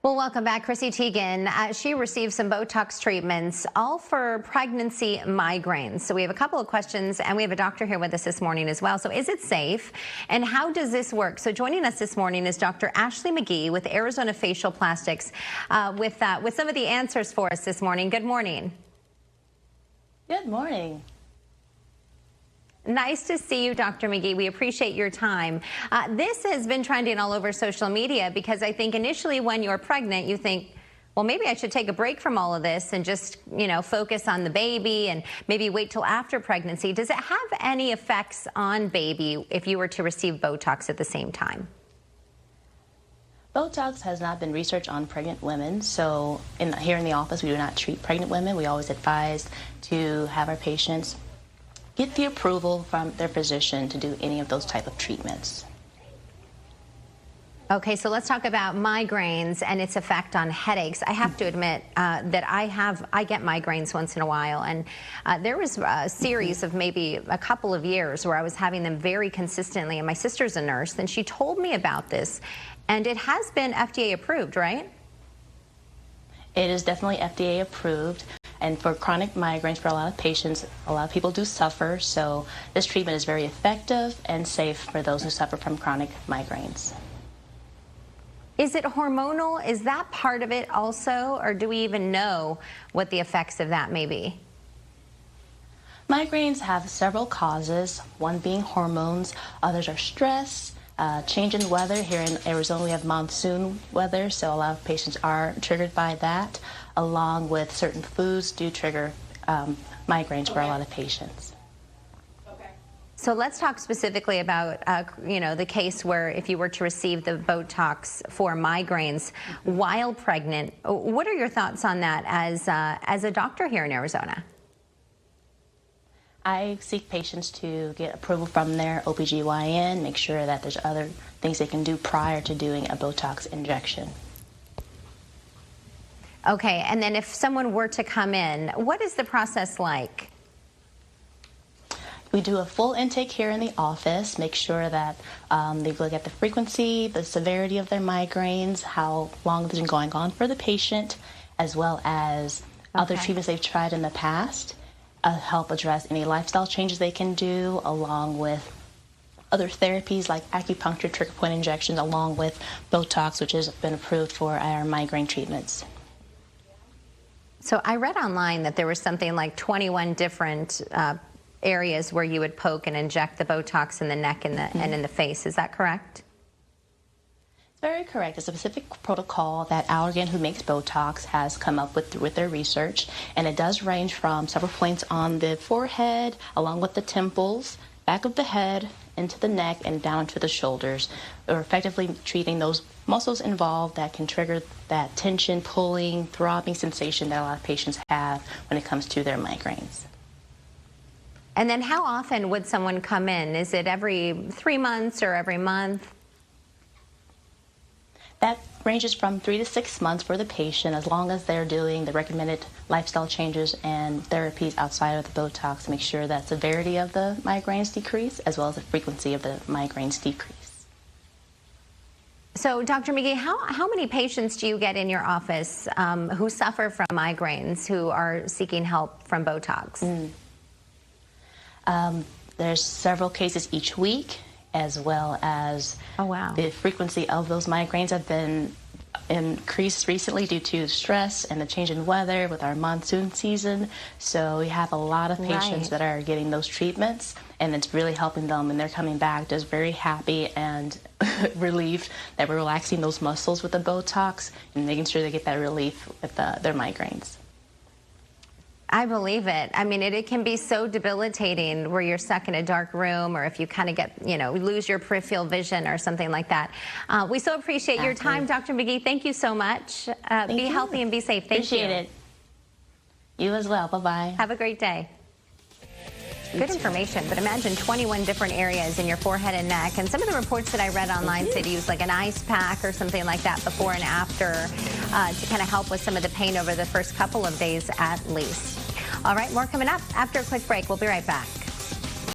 Well, welcome back. Chrissy Tiegan, she received some Botox treatments, all for pregnancy migraines. So we have a couple of questions, and we have a doctor here with us this morning as well. So is it safe, and how does this work? So joining us this morning is Dr. Ashley Magee with Arizona Facial Plastics with some of the answers for us this morning. Good morning. Good morning. Nice to see you, Dr. Magee. We appreciate your time. This has been trending all over social media because I think initially when you're pregnant, you think, well, maybe I should take a break from all of this and just, focus on the baby and maybe wait till after pregnancy. Does it have any effects on baby if you were to receive Botox at the same time? Botox has not been researched on pregnant women, so here in the office we do not treat pregnant women. We always advise to have our patients get the approval from their physician to do any of those type of treatments. Okay, so let's talk about migraines and its effect on headaches. I have to admit that I get migraines once in a while, and there was a series of maybe a couple of years where I was having them very consistently, and my sister's a nurse, and she told me about this, and it has been FDA approved, right? It is definitely FDA approved. And for chronic migraines, for a lot of patients, a lot of people do suffer, so this treatment is very effective and safe for those who suffer from chronic migraines. Is it hormonal? Is that part of it also, or do we even know what the effects of that may be? Migraines have several causes, one being hormones, others are stress, change in weather. Here in Arizona we have monsoon weather, so a lot of patients are triggered by that, along with certain foods do trigger migraines for a lot of patients. So let's talk specifically about the case where if you were to receive the Botox for migraines while pregnant. What are your thoughts on that as a doctor here in Arizona? I seek patients to get approval from their OBGYN, make sure that there's other things they can do prior to doing a Botox injection. Okay, and then if someone were to come in, what is the process like? We do a full intake here in the office, make sure that they look at the frequency, the severity of their migraines, how long it's been going on for the patient, as well as other treatments they've tried in the past. Help address any lifestyle changes they can do, along with other therapies like acupuncture, trigger point injections, along with Botox, which has been approved for our migraine treatments. So I read online that there was something like 21 different areas where you would poke and inject the Botox in the neck and in the face. Is that correct? Very correct. A specific protocol that Allergan, who makes Botox, has come up with their research, and it does range from several points on the forehead, along with the temples, back of the head, into the neck, and down to the shoulders. We're effectively treating those muscles involved that can trigger that tension, pulling, throbbing sensation that a lot of patients have when it comes to their migraines. And then how often would someone come in? Is it every 3 months or every month? That ranges from 3 to 6 months for the patient, as long as they're doing the recommended lifestyle changes and therapies outside of the Botox to make sure that severity of the migraines decrease, as well as the frequency of the migraines decrease. So, Dr. Magee, how many patients do you get in your office who suffer from migraines, who are seeking help from Botox? There's several cases each week, as well as the frequency of those migraines have been increased recently due to stress and the change in weather with our monsoon season. So we have a lot of patients that are getting those treatments, and it's really helping them, and they're coming back just very happy and relieved that we're relaxing those muscles with the Botox and making sure they get that relief with their migraines. I believe it. I mean, it can be so debilitating where you're stuck in a dark room, or if you kind of get, lose your peripheral vision or something like that. We so appreciate your time, Dr. Magee. Thank you so much. Be healthy and be safe. Thank you. Appreciate it. You as well. Bye-bye. Have a great day. Good information, but imagine 21 different areas in your forehead and neck. And some of the reports that I read online said use like an ice pack or something like that before and after to kind of help with some of the pain over the first couple of days at least. All right, more coming up after a quick break. We'll be right back.